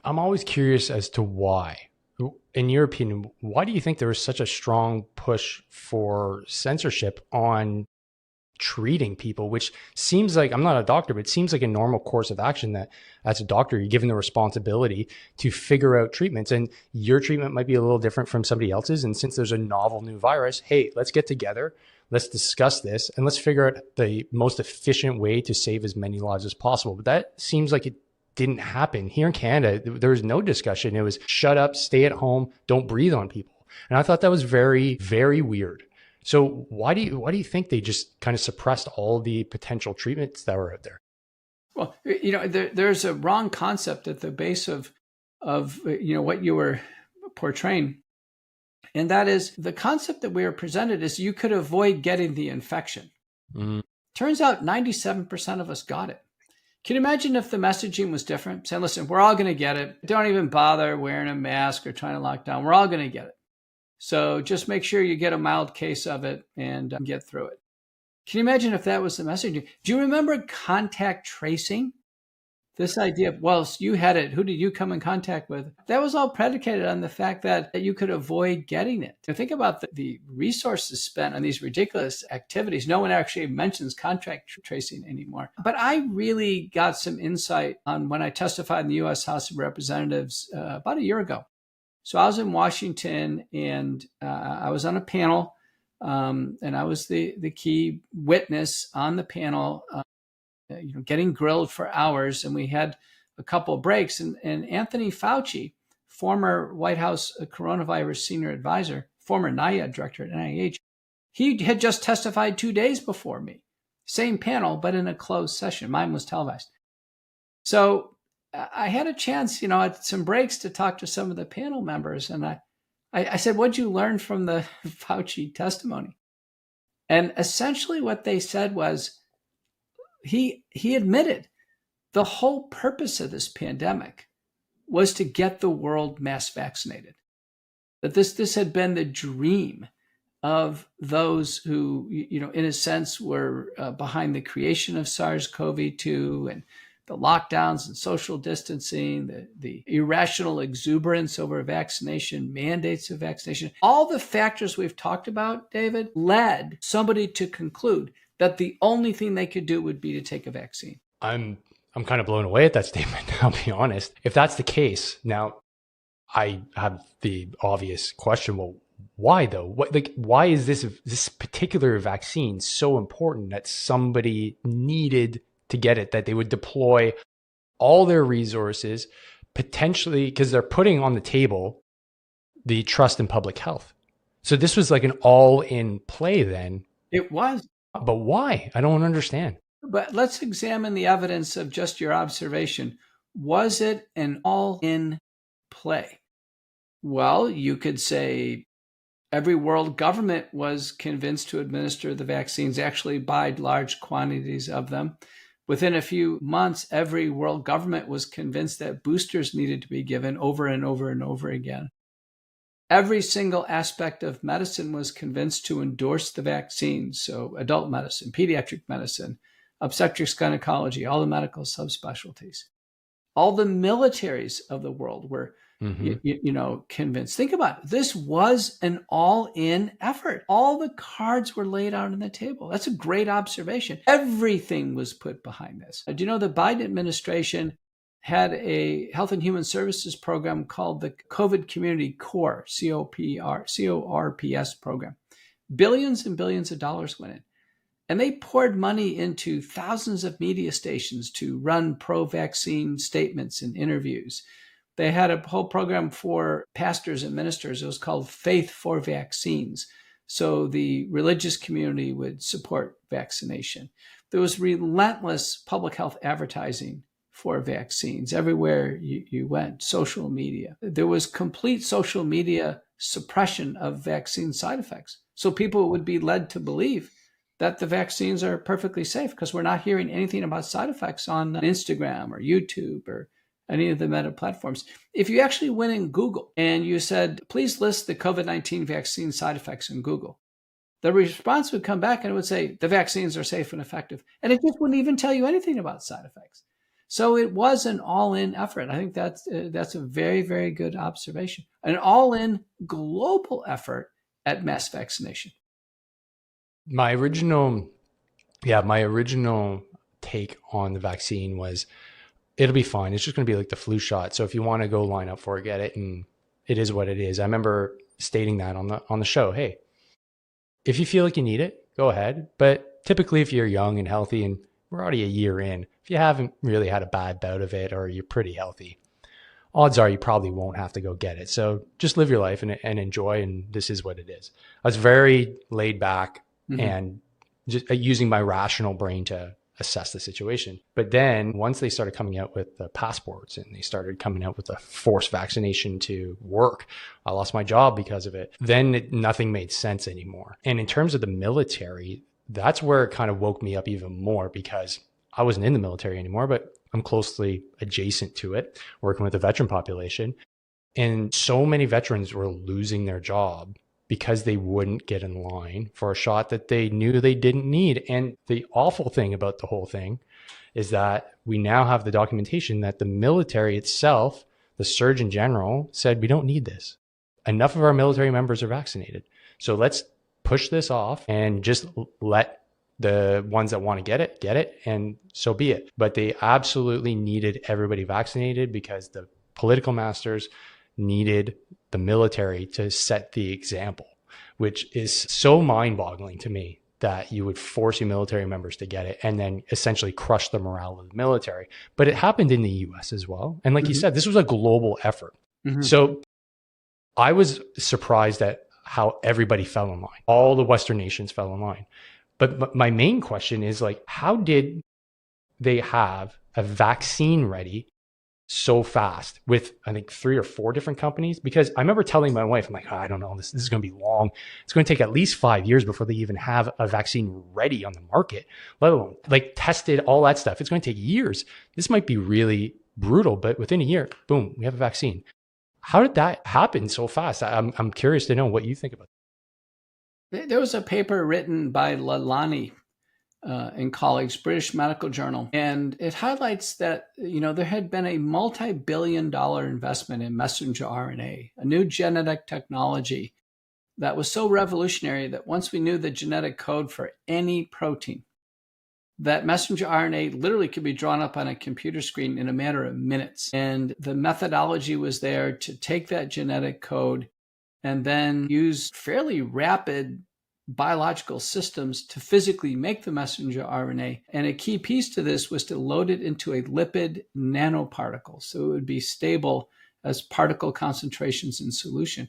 I'm always curious as to why. In your opinion, why do you think there was such a strong push for censorship on treating people, which seems like, I'm not a doctor, but it seems like a normal course of action that as a doctor, you're given the responsibility to figure out treatments, and your treatment might be a little different from somebody else's. And since there's a novel new virus, hey, let's get together, let's discuss this, and let's figure out the most efficient way to save as many lives as possible. But that seems like it didn't happen here in Canada. There was no discussion. It was shut up, stay at home, don't breathe on people. And I thought that was very, very weird. So why do you think they just kind of suppressed all the potential treatments that were out there? Well, there's a wrong concept at the base of what you were portraying, and that is the concept that we are presented is you could avoid getting the infection. Turns out 97% of us got it. Can you imagine if the messaging was different? Saying, listen, we're all going to get it. Don't even bother wearing a mask or trying to lock down. We're all going to get it. So just make sure you get a mild case of it and get through it. Can you imagine if that was the message? Do you remember contact tracing? This idea of, well, you had it. Who did you come in contact with? That was all predicated on the fact that you could avoid getting it. Think about the resources spent on these ridiculous activities. No one actually mentions contact tracing anymore. But I really got some insight on when I testified in the U.S. House of Representatives about a year ago. So I was in Washington, and I was on a panel, and I was the key witness on the panel, getting grilled for hours. And we had a couple of breaks. And Anthony Fauci, former White House coronavirus senior advisor, former NIAID director at NIH, he had just testified 2 days before me. Same panel, but in a closed session. Mine was televised. So I had a chance, at some breaks to talk to some of the panel members. And I said, what'd you learn from the Fauci testimony? And essentially what they said was, he admitted the whole purpose of this pandemic was to get the world mass vaccinated. That this had been the dream of those who, in a sense, were behind the creation of SARS-CoV-2 and the lockdowns and social distancing, the irrational exuberance over vaccination, mandates of vaccination. All the factors we've talked about, David, led somebody to conclude that the only thing they could do would be to take a vaccine. I'm kind of blown away at that statement, I'll be honest. If that's the case, now I have the obvious question, well, why though? Why is this particular vaccine so important that somebody needed to get it, that they would deploy all their resources, potentially, because they're putting on the table the trust in public health? So this was like an all-in play then. It was. But why? I don't understand. But let's examine the evidence of just your observation. Was it an all-in play? Well, you could say every world government was convinced to administer the vaccines, actually buy large quantities of them. Within a few months, every world government was convinced that boosters needed to be given over and over and over again. Every single aspect of medicine was convinced to endorse the vaccines. So adult medicine, pediatric medicine, obstetrics, gynecology, all the medical subspecialties. All the militaries of the world were convinced. Think about it. This was an all-in effort. All the cards were laid out on the table. That's a great observation. Everything was put behind this. Do you know the Biden administration had a Health and Human Services program called the COVID Community Core, CORPS program. Billions and billions of dollars went in. And they poured money into thousands of media stations to run pro-vaccine statements and interviews. They had a whole program for pastors and ministers. It was called Faith for Vaccines. So the religious community would support vaccination. There was relentless public health advertising for vaccines everywhere you went, social media. There was complete social media suppression of vaccine side effects. So people would be led to believe that the vaccines are perfectly safe because we're not hearing anything about side effects on Instagram or YouTube or any of the meta platforms. If you actually went in Google and you said, please list the COVID-19 vaccine side effects in Google, the response would come back and it would say, the vaccines are safe and effective. And it just wouldn't even tell you anything about side effects. So it was an all-in effort. I think that's a very, very good observation. An all-in global effort at mass vaccination. My original take on the vaccine was it'll be fine. It's just going to be like the flu shot. So if you want to go line up for it, get it. And it is what it is. I remember stating that on the show. Hey, if you feel like you need it, go ahead. But typically if you're young and healthy, and we're already a year in, if you haven't really had a bad bout of it or you're pretty healthy, odds are you probably won't have to go get it. So just live your life and enjoy. And this is what it is. I was very laid back and just using my rational brain to assess the situation. But then once they started coming out with the passports and they started coming out with the forced vaccination to work, I lost my job because of it. Then nothing made sense anymore. And in terms of the military, that's where it kind of woke me up even more, because I wasn't in the military anymore, but I'm closely adjacent to it, working with the veteran population. And so many veterans were losing their job because they wouldn't get in line for a shot that they knew they didn't need. And the awful thing about the whole thing is that we now have the documentation that the military itself, the Surgeon General, said, we don't need this. Enough of our military members are vaccinated. So let's push this off and just let the ones that want to get it, and so be it. But they absolutely needed everybody vaccinated because the political masters needed the military to set the example, which is so mind-boggling to me that you would force your military members to get it and then essentially crush the morale of the military. But it happened in the US as well. And like you said, this was a global effort. So I was surprised at how everybody fell in line. All the Western nations fell in line. But my main question is, like, how did they have a vaccine ready so fast with, I think, 3 or 4 different companies? Because I remember telling my wife, I'm like, I don't know, this is going to be long. It's going to take at least 5 years before they even have a vaccine ready on the market, let alone like tested, all that stuff. It's going to take years. This might be really brutal, but within a year, boom, we have a vaccine. How did that happen so fast? I'm curious to know what you think about that. There was a paper written by Lalani and colleagues, British Medical Journal, and it highlights that there had been a multi-billion-dollar investment in messenger RNA, a new genetic technology that was so revolutionary that once we knew the genetic code for any protein, that messenger RNA literally could be drawn up on a computer screen in a matter of minutes. And the methodology was there to take that genetic code and then use fairly rapid biological systems to physically make the messenger RNA. And a key piece to this was to load it into a lipid nanoparticle, so it would be stable as particle concentrations in solution.